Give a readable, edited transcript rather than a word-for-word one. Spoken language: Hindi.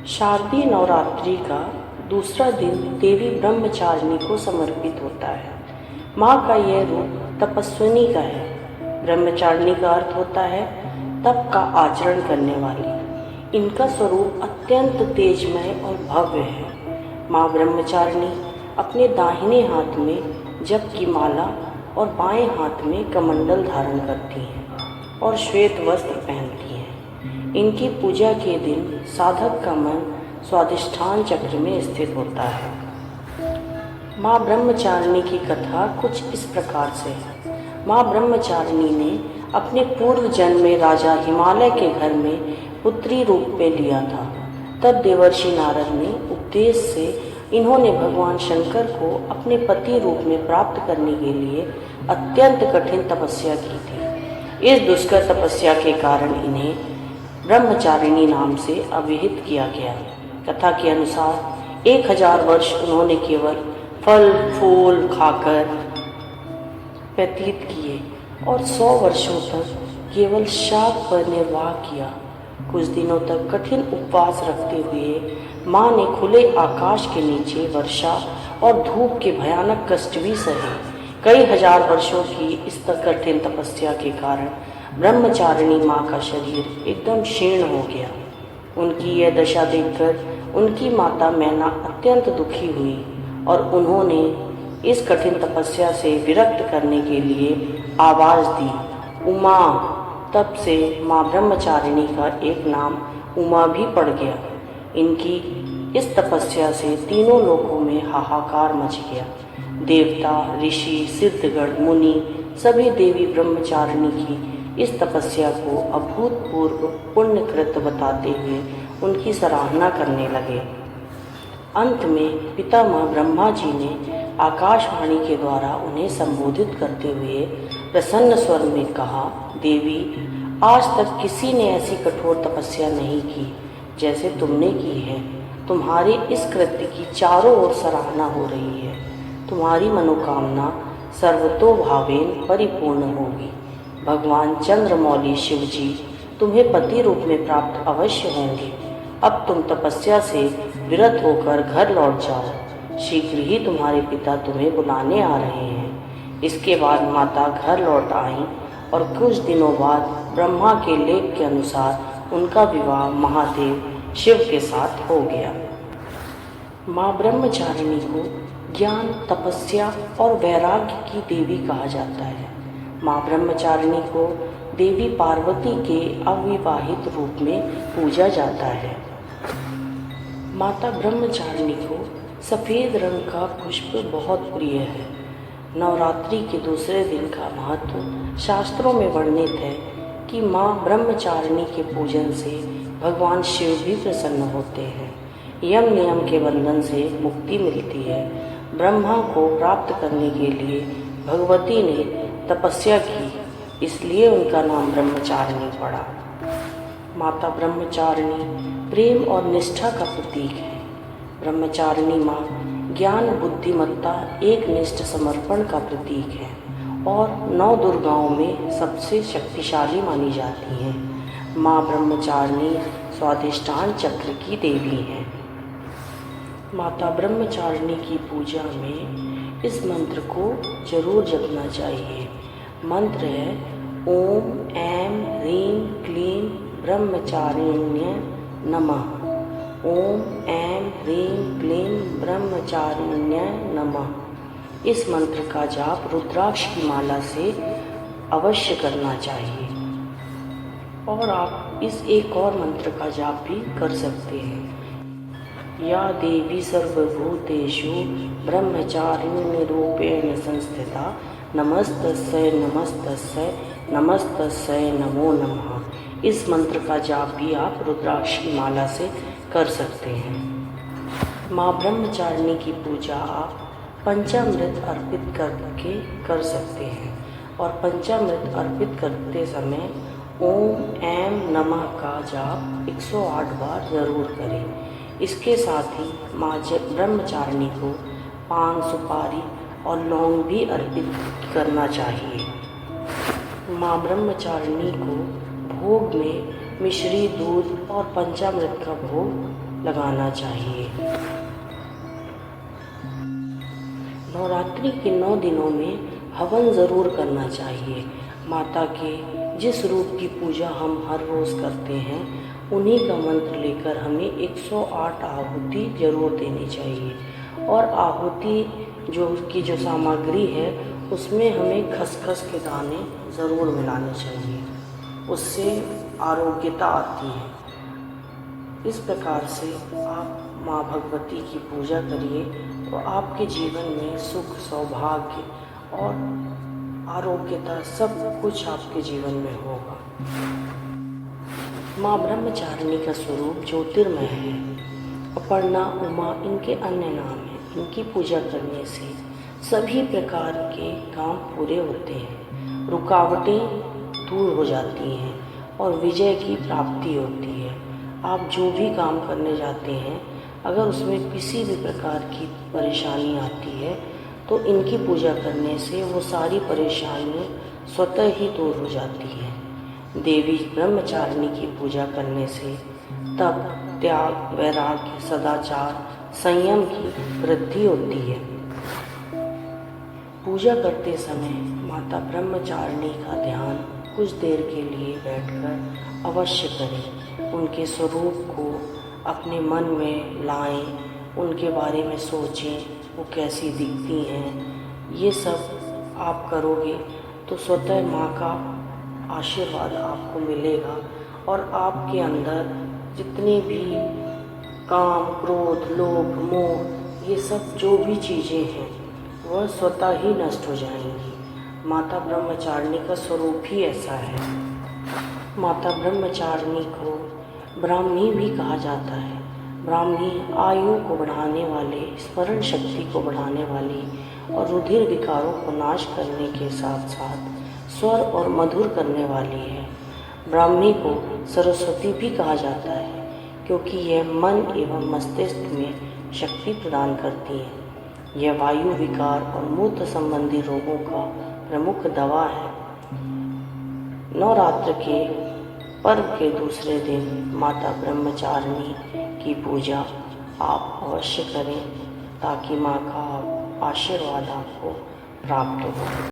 शारदीय नवरात्रि का दूसरा दिन देवी ब्रह्मचारिणी को समर्पित होता है। माँ का यह रूप तपस्विनी का है। ब्रह्मचारिणी का अर्थ होता है तप का आचरण करने वाली। इनका स्वरूप अत्यंत तेजमय और भव्य है। माँ ब्रह्मचारिणी अपने दाहिने हाथ में जप की माला और बाएं हाथ में कमंडल धारण करती हैं और श्वेत वस्त्र पहनती हैं। इनकी पूजा के दिन साधक का मन स्वाधिष्ठान चक्र में स्थित होता है। माँ ब्रह्मचारिणी की कथा कुछ इस प्रकार से है। माँ ब्रह्मचारिणी ने अपने पूर्व जन्म में राजा हिमालय के घर में पुत्री रूप में लिया था। तब देवर्षि नारद ने उपदेश से इन्होंने भगवान शंकर को अपने पति रूप में प्राप्त करने के लिए अत्यंत कठिन तपस्या की थी। इस दुष्कर तपस्या के कारण इन्हें ब्रह्मचारिणी नाम से अभिहित किया गया। कथा के अनुसार 1000 वर्ष उन्होंने केवल फल फूल खाकर व्यतीत किए और 100 वर्षों तक केवल शाक पर निर्वाह किया। कुछ दिनों तक कठिन उपवास रखते हुए माँ ने खुले आकाश के नीचे वर्षा और धूप के भयानक कष्ट भी सहे। कई हजार वर्षों की इस कठिन तपस्या के कारण ब्रह्मचारिणी माँ का शरीर एकदम क्षीण हो गया। उनकी यह दशा देखकर उनकी माता मैना अत्यंत दुखी हुई और उन्होंने इस कठिन तपस्या से विरक्त करने के लिए आवाज़ दी, उमा। तब से माँ ब्रह्मचारिणी का एक नाम उमा भी पड़ गया। इनकी इस तपस्या से तीनों लोकों में हाहाकार मच गया। देवता, ऋषि, सिद्धगण, मुनि सभी देवी ब्रह्मचारिणी की इस तपस्या को अभूतपूर्व पुण्यकृत बताते हुए उनकी सराहना करने लगे। अंत में पितामह ब्रह्मा जी ने आकाशवाणी के द्वारा उन्हें संबोधित करते हुए प्रसन्न स्वर में कहा, देवी, आज तक किसी ने ऐसी कठोर तपस्या नहीं की जैसे तुमने की है। तुम्हारे इस कृत्य की चारों ओर सराहना हो रही है। तुम्हारी मनोकामना सर्वतोभावेन परिपूर्ण होगी। भगवान चंद्रमौली शिव जी तुम्हें पति रूप में प्राप्त अवश्य होंगे। अब तुम तपस्या से विरत होकर घर लौट जाओ। शीघ्र ही तुम्हारे पिता तुम्हें बुलाने आ रहे हैं। इसके बाद माता घर लौट आईं और कुछ दिनों बाद ब्रह्मा के लेख के अनुसार उनका विवाह महादेव शिव के साथ हो गया। माँ ब्रह्मचारिणी को ज्ञान, तपस्या और वैराग्य की देवी कहा जाता है। माँ ब्रह्मचारिणी को देवी पार्वती के अविवाहित रूप में पूजा जाता है। माता ब्रह्मचारिणी को सफ़ेद रंग का पुष्प बहुत प्रिय है। नवरात्रि के दूसरे दिन का महत्व शास्त्रों में वर्णित है कि माँ ब्रह्मचारिणी के पूजन से भगवान शिव भी प्रसन्न होते हैं। यम नियम के बंधन से मुक्ति मिलती है। ब्रह्मा को प्राप्त करने के लिए भगवती ने तपस्या की, इसलिए उनका नाम ब्रह्मचारिणी पड़ा। माता ब्रह्मचारिणी प्रेम और निष्ठा का प्रतीक है। ब्रह्मचारिणी माँ ज्ञान, बुद्धिमत्ता, एक निष्ठ समर्पण का प्रतीक है और 9 दुर्गाओं में सबसे शक्तिशाली मानी जाती हैं। माँ ब्रह्मचारिणी स्वाधिष्ठान चक्र की देवी हैं। माता ब्रह्मचारिणी की पूजा में इस मंत्र को जरूर जपना चाहिए। मंत्र है ओम ऐं ह्रीं क्लीं ब्रह्मचारिण्य नमः। ओम ऐं ह्रीं क्लीं ब्रह्मचारिण्य नमः। इस मंत्र का जाप रुद्राक्ष की माला से अवश्य करना चाहिए। और आप इस एक और मंत्र का जाप भी कर सकते हैं। या देवी सर्वभूतेषु ब्रह्मचारिणी रूपेण संस्थिता नमस्तस्यै नमस्तस्यै नमस्तस्यै नमो नमः। इस मंत्र का जाप भी आप रुद्राक्ष की माला से कर सकते हैं। माँ ब्रह्मचारिणी की पूजा आप पंचामृत अर्पित करके कर सकते हैं और पंचामृत अर्पित करते समय ओम ऐं नमः का जाप 108 बार जरूर करें। इसके साथ ही माँ ब्रह्मचारिणी को पान, सुपारी और लौंग भी अर्पित करना चाहिए। माँ ब्रह्मचारिणी को भोग में मिश्री, दूध और पंचामृत का भोग लगाना चाहिए। नवरात्रि के 9 दिनों में हवन ज़रूर करना चाहिए। माता के जिस रूप की पूजा हम हर रोज़ करते हैं, उन्हीं का मंत्र लेकर हमें 108 आहुति ज़रूर देनी चाहिए। और आहुति जो सामग्री है, उसमें हमें खसखस के दाने ज़रूर मिलाने चाहिए, उससे आरोग्यता आती है। इस प्रकार से आप माँ भगवती की पूजा करिए तो आपके जीवन में सुख, सौभाग्य और आरोग्यता सब कुछ आपके जीवन में होगा। माँ ब्रह्मचारिणी का स्वरूप ज्योतिर्मय है। अपर्णा, उमा इनके अन्य नाम हैं। इनकी पूजा करने से सभी प्रकार के काम पूरे होते हैं, रुकावटें दूर हो जाती हैं और विजय की प्राप्ति होती है। आप जो भी काम करने जाते हैं, अगर उसमें किसी भी प्रकार की परेशानी आती है तो इनकी पूजा करने से वो सारी परेशानियाँ स्वतः ही दूर हो जाती हैं। देवी ब्रह्मचारिणी की पूजा करने से तप, त्याग, वैराग्य, सदाचार, संयम की वृद्धि होती है। पूजा करते समय माता ब्रह्मचारिणी का ध्यान कुछ देर के लिए बैठकर अवश्य करें। उनके स्वरूप को अपने मन में लाएं, उनके बारे में सोचें, वो कैसी दिखती हैं। ये सब आप करोगे तो स्वतः माँ का आशीर्वाद आपको मिलेगा और आपके अंदर जितने भी काम, क्रोध, लोभ, मोह, ये सब जो भी चीज़ें हैं वह स्वतः ही नष्ट हो जाएंगी। माता ब्रह्मचारिणी का स्वरूप ही ऐसा है। माता ब्रह्मचारिणी को ब्राह्मी भी कहा जाता है। ब्राह्मी आयु को बढ़ाने वाले, स्मरण शक्ति को बढ़ाने वाली और रुधिर विकारों को नाश करने के साथ साथ स्वर और मधुर करने वाली है। ब्राह्मी को सरस्वती भी कहा जाता है क्योंकि यह मन एवं मस्तिष्क में शक्ति प्रदान करती है। यह वायु विकार और मूत्र संबंधी रोगों का प्रमुख दवा है। नवरात्र के पर्व के दूसरे दिन माता ब्रह्मचारिणी की पूजा आप अवश्य करें ताकि माँ का आशीर्वाद आपको प्राप्त हो।